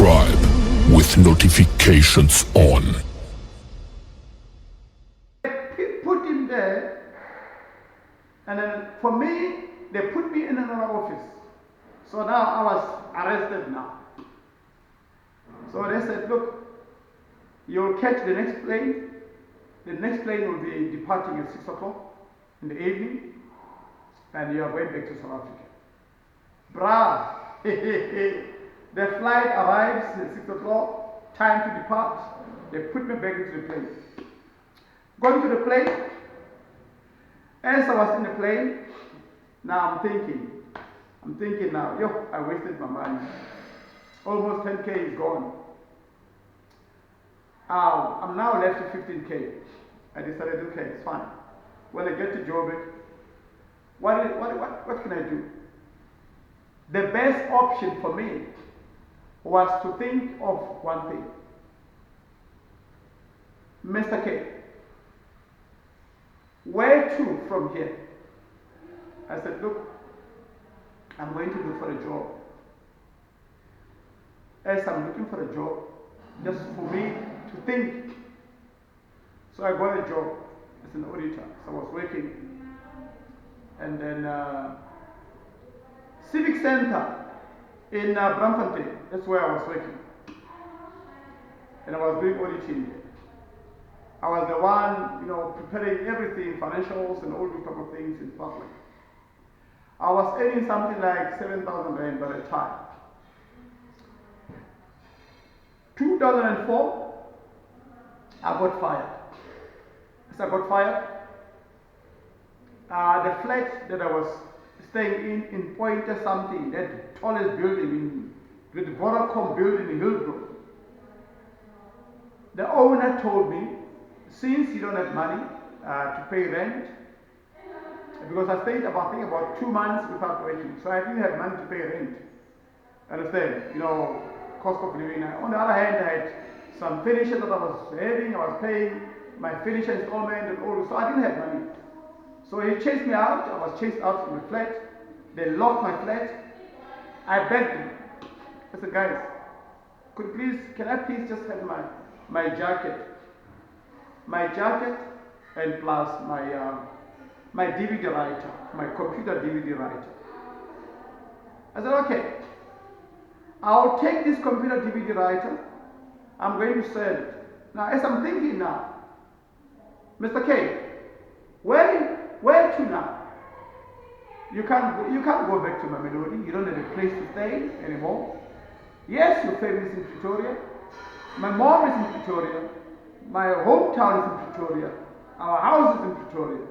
subscribe with notifications on. Put him there, and then for me, they put me in another office. So now I was arrested now. So they said, look, you'll catch the next plane. The next plane will be departing at 6 o'clock in the evening, and you are going back to South Africa. Bruh, the flight arrives at 6 o'clock, time to depart. They put me back into the plane. Going to the plane, as I was in the plane, now I'm thinking now, yo, I wasted my money. Almost 10K is gone. I'm now left with 15K. I decided, okay, it's fine. When I get to Joburg, what can I do? The best option for me was to think of one thing. Mr. K, where to from here? I said, look, I'm going to look for a job. As I'm looking for a job, just for me to think. So I got a job as an auditor. So I was working. And then Civic Center in Braamfontein, that's where I was working. And I was doing auditing there. I was the one, preparing everything, financials and all those type of things in public. I was earning something like 7,000 rand by the time. 2004, I got fired. As I got fired, the flat that I was staying in Pointer something, that tallest building, the Vodacom building in Hillbrook, the owner told me, since you don't have money to pay rent, because I stayed about 2 months without working, so I didn't have money to pay rent. Understand? Cost of living. On the other hand, I had some furniture that I was having. I was paying my furniture installment and all, so I didn't have money. So he chased me out. I was chased out from the flat. They locked my flat. I begged him. I said, guys, can I please just have my jacket? My jacket and plus my DVD writer, my computer DVD writer. I said, okay, I'll take this computer DVD writer. I'm going to sell it. Now, as I'm thinking now, Mr. K, where to now? You can't go back to Mamelodi. You don't have a place to stay anymore. Yes, your family is in Pretoria. My mom is in Pretoria. My hometown is in Pretoria. Our house is in Pretoria.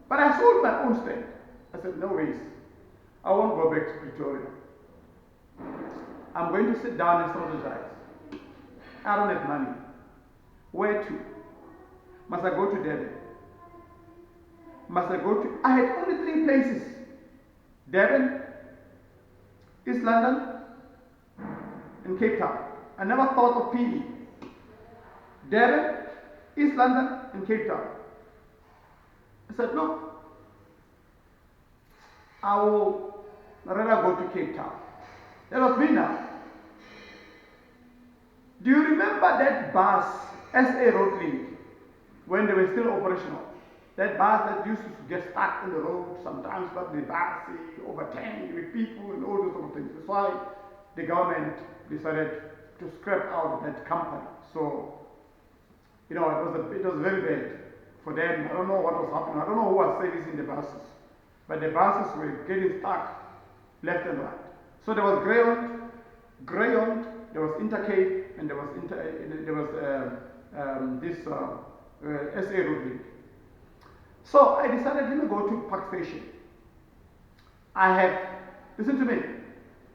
But I sold my own stand. I said, no ways. I won't go back to Pretoria. I'm going to sit down and strategize. I don't have money. Where to? Must I go to Durban? I had only 3 places. Durban, East London, and Cape Town. I never thought of PE. Durban, East London, and Cape Town. I said, look, I will rather go to Cape Town. That was me now. Do you remember that bus, SA Road Link, when they were still operational? That bus that used to get stuck on the road, sometimes but the bus overturned with people and all those sort of things. That's why the government decided to scrap out that company. So, it was very bad for them. I don't know what was happening. I don't know who was servicing the buses. But the buses were getting stuck left and right. So there was Greyhound, there was Intercape, and there was this SA Road Link. So I decided, let me go to Park Station. Listen to me,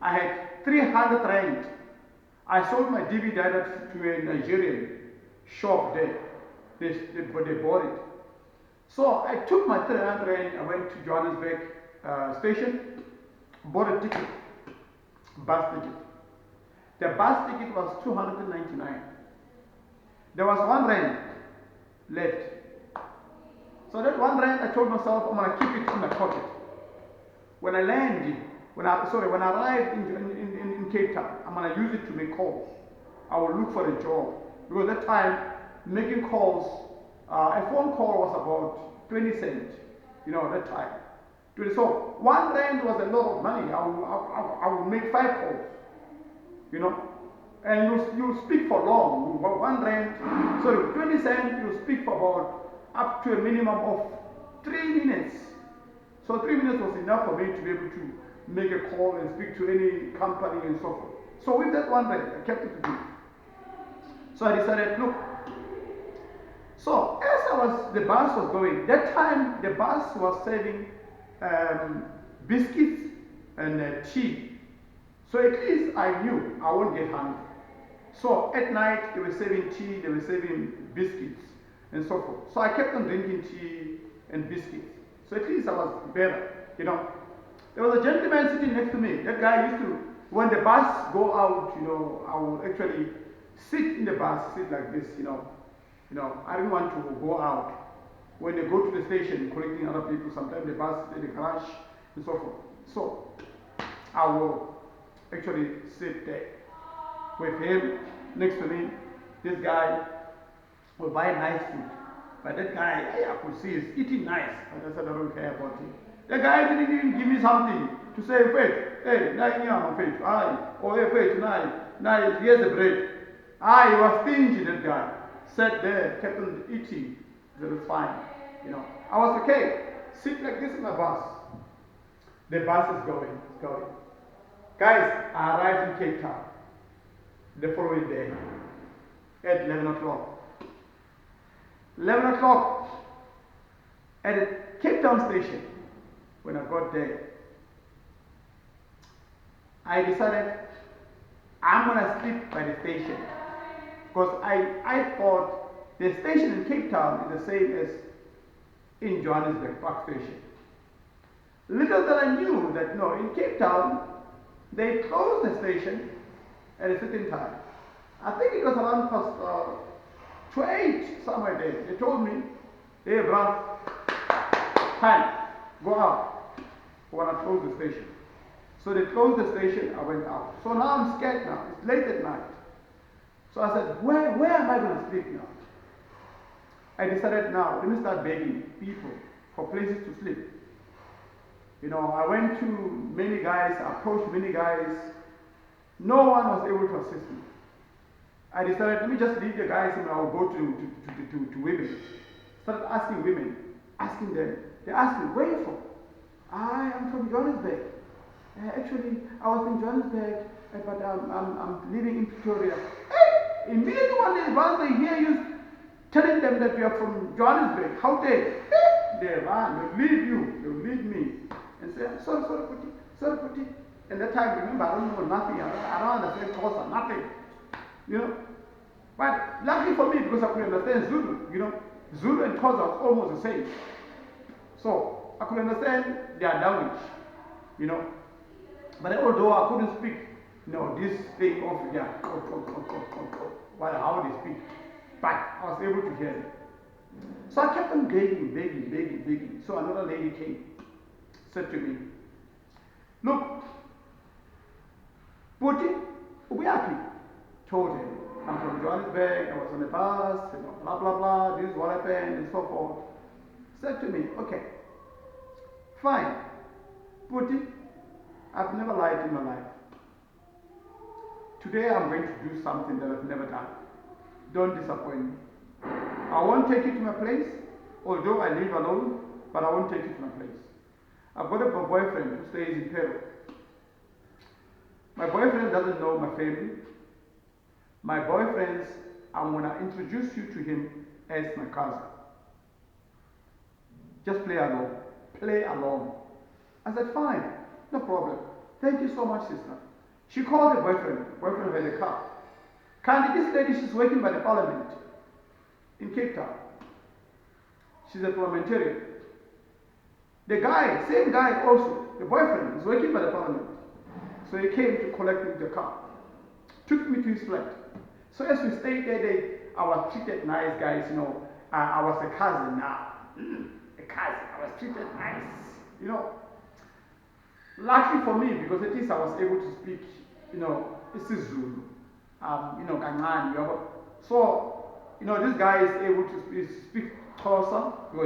I had 300 rand. I sold my DVD to a Nigerian shop there. They bought it. So I took my 300 rand, I went to Johannesburg station, bought a ticket, bus ticket. The bus ticket was 299. There was 1 rand left. So that 1 rand, I told myself, I'm going to keep it in my pocket. When I arrived in Cape Town. I'm going to use it to make calls. I will look for a job. Because at that time, making calls, a phone call was about 20 cents, at that time. So 1 rand was a lot of money. I will make 5 calls, and you'll speak for long. 1 rand, sorry, 20 cents, you'll speak for about up to a minimum of 3 minutes. So 3 minutes was enough for me to be able to make a call and speak to any company and so forth. So with that 1 rand, I kept it to me. So I decided, look. So as the bus was going, that time the bus was serving biscuits and tea. So at least I knew I won't get hungry. So at night they were serving tea, they were serving biscuits and so forth. So I kept on drinking tea and biscuits. So at least I was better, There was a gentleman sitting next to me. That guy used to, when the bus go out, I will actually sit in the bus, sit like this, I didn't want to go out. When they go to the station collecting other people, sometimes the bus, they crash and so forth. So I will actually sit there with him next to me. This guy will buy nice food. But that guy, I could see is eating nice. But I said, I don't care about him. The guy didn't even give me something to say, wait, hey, now faith, or hey, faith, now, here's the bread. He was stingy, that guy. Sat there, kept on eating. That was fine. I was okay. Sit like this in the bus. The bus is going. Guys, I arrived in Cape Town the following day at 11 o'clock. 11 o'clock at the Cape Town station. When I got there, I decided I'm going to sleep by the station. Because I thought the station in Cape Town is the same as in Johannesburg, Park Station. Little that I knew that no, in Cape Town, they closed the station at a certain time. I think it was around to 8, somewhere there. They told me, hey, bro, time, go out. We're going to close the station. So they closed the station, I went out. So now I'm scared now. It's late at night. So I said, where am I going to sleep now? I decided now, let me start begging people for places to sleep. I went to many guys, approached many guys. No one was able to assist me. I decided, let me just leave the guys and I'll go to women. Started asking women, asking them. They asked me, where are you from? I am from Johannesburg. Actually, I was in Johannesburg, but I'm living in Pretoria. Hey, immediately once they hear you telling them that you are from Johannesburg, how they run, they leave you, they leave me, and say, sorry, Puti. And that time, remember, I don't know nothing, I don't understand Xhosa, nothing, But luckily for me, because I could understand Zulu, Zulu and Xhosa are almost the same. So I could understand their language, But although I couldn't speak, this thing of how they speak, but I was able to hear them. So I kept on begging. So another lady came, said to me, look, Puti, we are happy. Told him, I'm from Johannesburg, I was on the bus, blah, blah, blah, this is what happened, and so forth. Said to me, okay, fine, Puti, I've never lied in my life. Today I'm going to do something that I've never done. Don't disappoint me. I won't take you to my place, although I live alone, but I won't take you to my place. I've got a boyfriend who stays in Peru. My boyfriend doesn't know my family. My boyfriend, I'm going to introduce you to him as my cousin. Just play along. Play along. I said, fine, no problem. Thank you so much, sister. She called the boyfriend. The boyfriend had a car. Candy, this lady, she's working by the parliament in Cape Town. She's a parliamentarian. The guy, same guy also, the boyfriend, is working by the parliament. So he came to collect me the car. Took me to his flat. So as we stayed there, I was treated nice, guys, I was a cousin now. A cousin. I was treated nice, Lucky for me, because at least I was able to speak isiZulu, kancane, yabo. So, this guy is able to speak Xhosa because